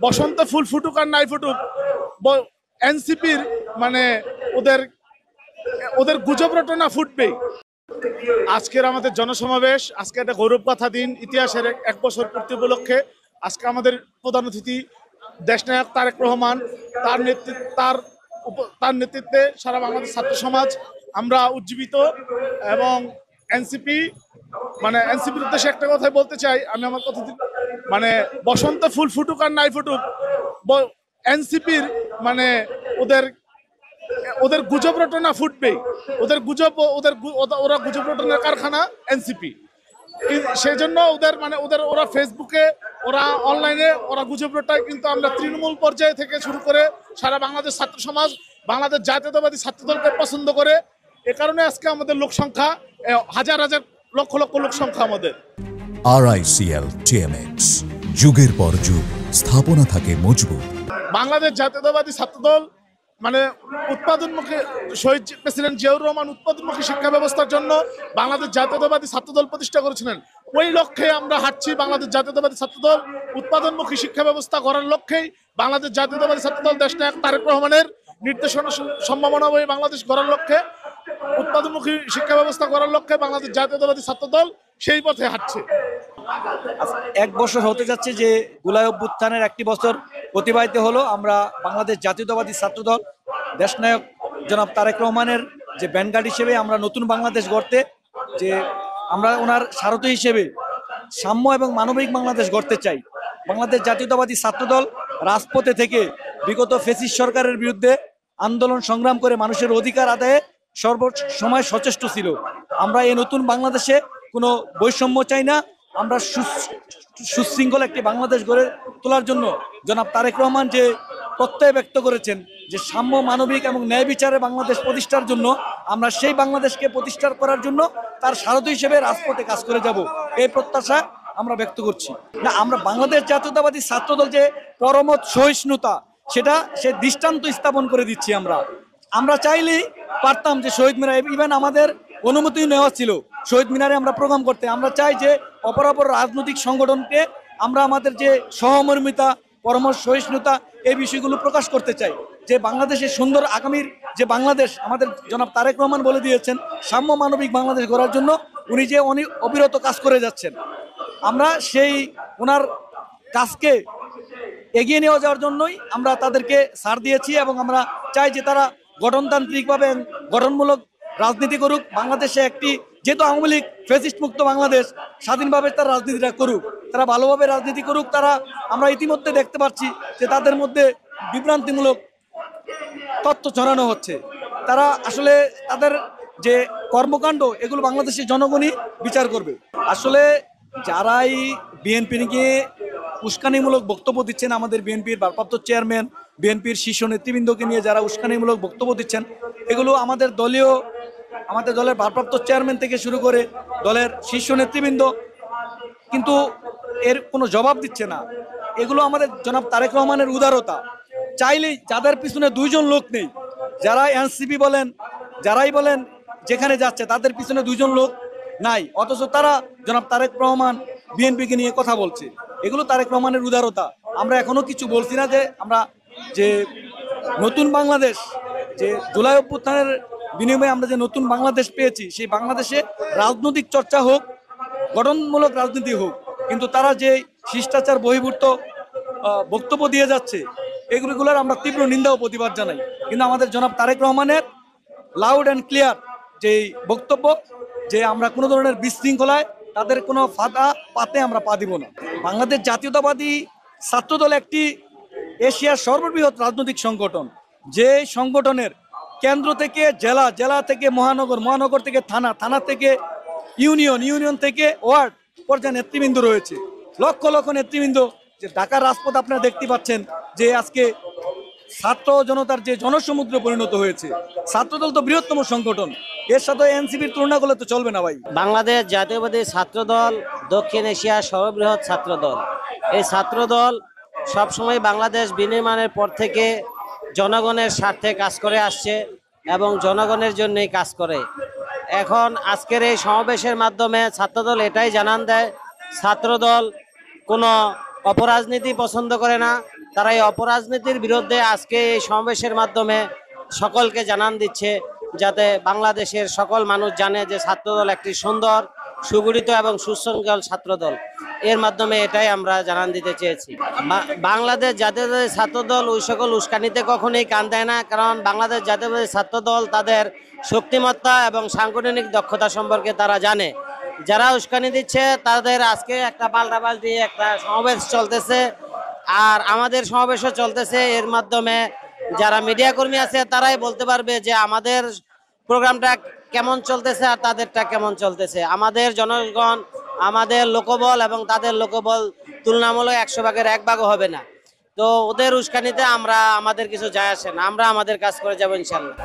বসন্তে ফুল ফুটুক আর নাই ফুটুক, এনসিপির মানে ওদের ওদের গুজব রটনা ফুটবেই। আজকের আমাদের জনসমাবেশ, আজকে একটা গৌরব কথা দিন, ইতিহাসের 1 বছর পূর্তি উপলক্ষে আজকে আমাদের প্রধান অতিথি দেশনায়ক তারেক রহমান, তার নেতৃত্বে সারা বাংলাদেশ ছাত্র সমাজ আমরা উজ্জীবিত। এবং এনসিপির উদ্দেশ্যে একটা কথাই বলতে চাই, আমি আমার কথা মানে বসন্তে ফুল ফুটুক আর নাই ফুটুক, এনসিপির মানে ওদের ওদের গুজব রটনা ফুটবেই। ওরা গুজব রটনার কারখানা এনসিপি। সেই জন্য ওরা ফেসবুকে, ওরা অনলাইনে ওরা গুজব রটায়, কিন্তু আমরা তৃণমূল পর্যায়ে থেকে শুরু করে সারা বাংলাদেশ ছাত্র সমাজ বাংলাদেশ জাতীয়তাবাদী ছাত্র দলকে পছন্দ করে। এ কারণে আজকে আমাদের লোক সংখ্যা হাজার হাজার লক্ষ লক্ষ লোক সংখ্যা আমাদের। RICL TMX, যুগের পর যুগ স্থাপনা থাকে মজবুত। বাংলাদেশ জাতীয়তাবাদী ছাত্রদল উৎপাদনমুখী, শহীদ প্রেসিডেন্ট জিয়াউর রহমান উৎপাদনমুখী শিক্ষা ব্যবস্থার জন্য বাংলাদেশ জাতীয়তাবাদী ছাত্রদল প্রতিষ্ঠা করেছিলেন। ওই লক্ষ্যে আমরা হাঁটছি। বাংলাদেশ জাতীয়তাবাদী ছাত্রদল উৎপাদনমুখী শিক্ষা ব্যবস্থা গড়ার লক্ষ্যেই বাংলাদেশ জাতীয়তাবাদী ছাত্রদল দেশনায়ক তারেক রহমানের নির্দেশনা সম্ভাবনাময়ী বাংলাদেশ গড়ার লক্ষ্যে, উৎপাদনমুখী শিক্ষা ব্যবস্থা গড়ার লক্ষ্যে বাংলাদেশ জাতীয়তাবাদী ছাত্রদল সেই পথে হাঁটছে। 1 বছর হতে যাচ্ছে যে জুলাই অভ্যুত্থানের 1টি বছর অতিবাহিত হলো। আমরা বাংলাদেশ জাতীয়তাবাদী ছাত্রদল দেশনায়ক জনাব তারেক রহমানের যে ব্যানগার্ড হিসেবে আমরা নতুন বাংলাদেশ গড়তে, যে আমরা ওনার সারথি হিসেবে সাম্য এবং মানবিক বাংলাদেশ গড়তে চাই। বাংলাদেশ জাতীয়তাবাদী ছাত্রদল রাজপথে থেকে বিগত ফ্যাসিস্ট সরকারের বিরুদ্ধে আন্দোলন সংগ্রাম করে মানুষের অধিকার আদায়ে সর্বসময় সচেষ্ট ছিল। আমরা এই নতুন বাংলাদেশে কোনো বৈষম্য চাই না। আমরা সুশৃঙ্খল একটি বাংলাদেশ গড়ে তোলার জন্য জনাব তারেক রহমান যে প্রত্যয় ব্যক্ত করেছেন যে সাম্য, মানবিক এবং ন্যায় বিচারে বাংলাদেশ প্রতিষ্ঠার জন্য, আমরা সেই বাংলাদেশকে প্রতিষ্ঠা করার জন্য তার সারথি হিসেবে রাজপথে কাজ করে যাব, এই প্রত্যাশা আমরা ব্যক্ত করছি। না, আমরা বাংলাদেশ জাতীয়তাবাদী ছাত্রদল যে পরমত সহিষ্ণুতা, সে দৃষ্টান্ত স্থাপন করে দিচ্ছি। আমরা চাইলেই পারতাম যে শহীদ মিনার, ইভেন আমাদের অনুমতি নেওয়া ছিল শহীদ মিনারে আমরা প্রোগ্রাম করতে। আমরা চাই যে অপরাপর রাজনৈতিক সংগঠনকে আমরা আমাদের যে সহমর্মিতা, পরমত সহিষ্ণুতা, এই বিষয়গুলো প্রকাশ করতে চাই। যে বাংলাদেশের সুন্দর আগামীর যে বাংলাদেশ আমাদের জনাব তারেক রহমান বলে দিয়েছেন, সাম্য মানবিক বাংলাদেশ গড়ার জন্য উনি যে অবিরত কাজ করে যাচ্ছেন, আমরা সেই ওনার কাজকে এগিয়ে নিয়ে যাওয়ার জন্যই আমরা তাদেরকে ছাড় দিয়েছি। এবং আমরা চাই যে তারা গঠনতান্ত্রিকভাবে গঠনমূলক রাজনীতি করুক। বাংলাদেশে একটি, যেহেতু আওয়ামী লীগ ফ্যাসিস্ট মুক্ত বাংলাদেশ, স্বাধীনভাবে তারা রাজনীতিটা করুক, তারা ভালোভাবে রাজনীতি করুক। আমরা ইতিমধ্যে দেখতে পাচ্ছি যে তাদের মধ্যে বিভ্রান্তিমূলক তথ্য ছড়ানো হচ্ছে। তারা আসলে তাদের যে কর্মকাণ্ড, এগুলো বাংলাদেশের জনগণই বিচার করবে। আসলে যারাই বিএনপি নিয়ে উস্কানিমূলক বক্তব্য দিচ্ছেন, আমাদের বিএনপির ভারপ্রাপ্ত চেয়ারম্যান, বিএনপির শীর্ষ নেতৃবৃন্দকে নিয়ে যারা উস্কানিমূলক বক্তব্য দিচ্ছেন, এগুলো আমাদের দলের ভারপ্রাপ্ত চেয়ারম্যান থেকে শুরু করে দলের শীর্ষ নেতৃবৃন্দ কিন্তু এর কোনো জবাব দিচ্ছে না। এগুলো আমাদের জনাব তারেক রহমানের উদারতা। চাইলেই, যাদের পিছনে 2 জন লোক নেই, যারা এনসিপি বলেন, যারাই বলেন যেখানে যাচ্ছে তাদের পিছনে 2 জন লোক নাই, অথচ তারা জনাব তারেক রহমান বিএনপিকে নিয়ে কথা বলছে। এগুলো তারেক রহমানের উদারতা। আমরা এখনো কিছু বলছি না যে আমরা যে নতুন বাংলাদেশ, যে জুলাই অভ্যুত্থানের বিনিময়ে আমরা যে নতুন বাংলাদেশ পেয়েছি, সেই বাংলাদেশে রাজনৈতিক চর্চা হোক, গঠনমূলক রাজনীতি হোক, কিন্তু তারা যে শিষ্টাচার বহির্ভূত বক্তব্য দিয়ে যাচ্ছে, এগুলোর আমরা তীব্র নিন্দা ও প্রতিবাদ জানাই। কিন্তু আমাদের জনাব তারেক রহমানের লাউড অ্যান্ড ক্লিয়ার যে বক্তব্য, যে আমরা কোনো ধরনের বিশৃঙ্খলায় তাদের কোনো ফাঁদা পাতে আমরা পা দিব না। বাংলাদেশ জাতীয়তাবাদী ছাত্রদল একটি এশিয়ার সর্ববৃহৎ রাজনৈতিক সংগঠন, যে সংগঠনের কেন্দ্র থেকে জেলা, জেলা থেকে মহানগর, মহানগর থেকে থানা, থানা থেকে ইউনিয়ন, ইউনিয়ন থেকে ওয়ার্ড পর্যায়ে নেতৃবৃন্দ রয়েছে, লক্ষ লক্ষ নেতৃবৃন্দ। যে ঢাকার রাজপথ আপনারা দেখতে পাচ্ছেন যে আজকে ছাত্র জনতার যে জনসমুদ্র পরিণত হয়েছে। ছাত্রদল তো বৃহত্তম সংগঠন, এর সাথে এনসিপির তুলনা করলে তো চলবে না ভাই। বাংলাদেশ জাতীয়বাদী ছাত্রদল দক্ষিণ এশিয়ার সর্ববৃহৎ ছাত্রদল। এই ছাত্রদল সবসময় বাংলাদেশ বিনির্মাণের পর থেকে জনগণের স্বার্থে কাজ করে আসছে এবং জনগণের জন্যই কাজ করে। এখন আজকের এই সমাবেশের মাধ্যমে ছাত্রদল এটাই জানান দেয়, ছাত্রদল কোনো অপরাজনীতি পছন্দ করে না, তারা এই অপরাজনীতির বিরুদ্ধে আজকে এই সমাবেশের মাধ্যমে সকলকে জানান দিচ্ছে, যাতে বাংলাদেশের সকল মানুষ জানে যে ছাত্রদল একটি সুন্দর, সুগঠিত এবং সুশৃঙ্খল ছাত্রদল। এর মাধ্যমে এটাই আমরা জানান দিতে চেয়েছি। বাংলাদেশ জাতীয়তাবাদী ছাত্রদল ওই সকল উস্কানিতে কখনোই কান দেয় না, কারণ বাংলাদেশ জাতীয়তাবাদী ছাত্রদল তাদের শক্তিমত্তা এবং সাংগঠনিক দক্ষতা সম্পর্কে তারা জানে। যারা উস্কানি দিচ্ছে তাদের আজকে একটা পাল্টাপাল্টি একটা সমাবেশ চলতেছে, আর আমাদের সমাবেশও চলতেছে। এর মাধ্যমে যারা মিডিয়া কর্মী আছে তারাই বলতে পারবে যে আমাদের প্রোগ্রামটা কেমন চলতেছে আর তাদেরটা কেমন চলতেছে। আমাদের জনগণ, আমাদের লোকবল এবং তাদের লোকবল তুলনামূলক 100 ভাগের 1 ভাগও হবে না। তো ওদের উস্কানিতে আমাদের কিছু যায় আসে না, আমরা আমাদের কাজ করে যাবো ইনশাল্লাহ।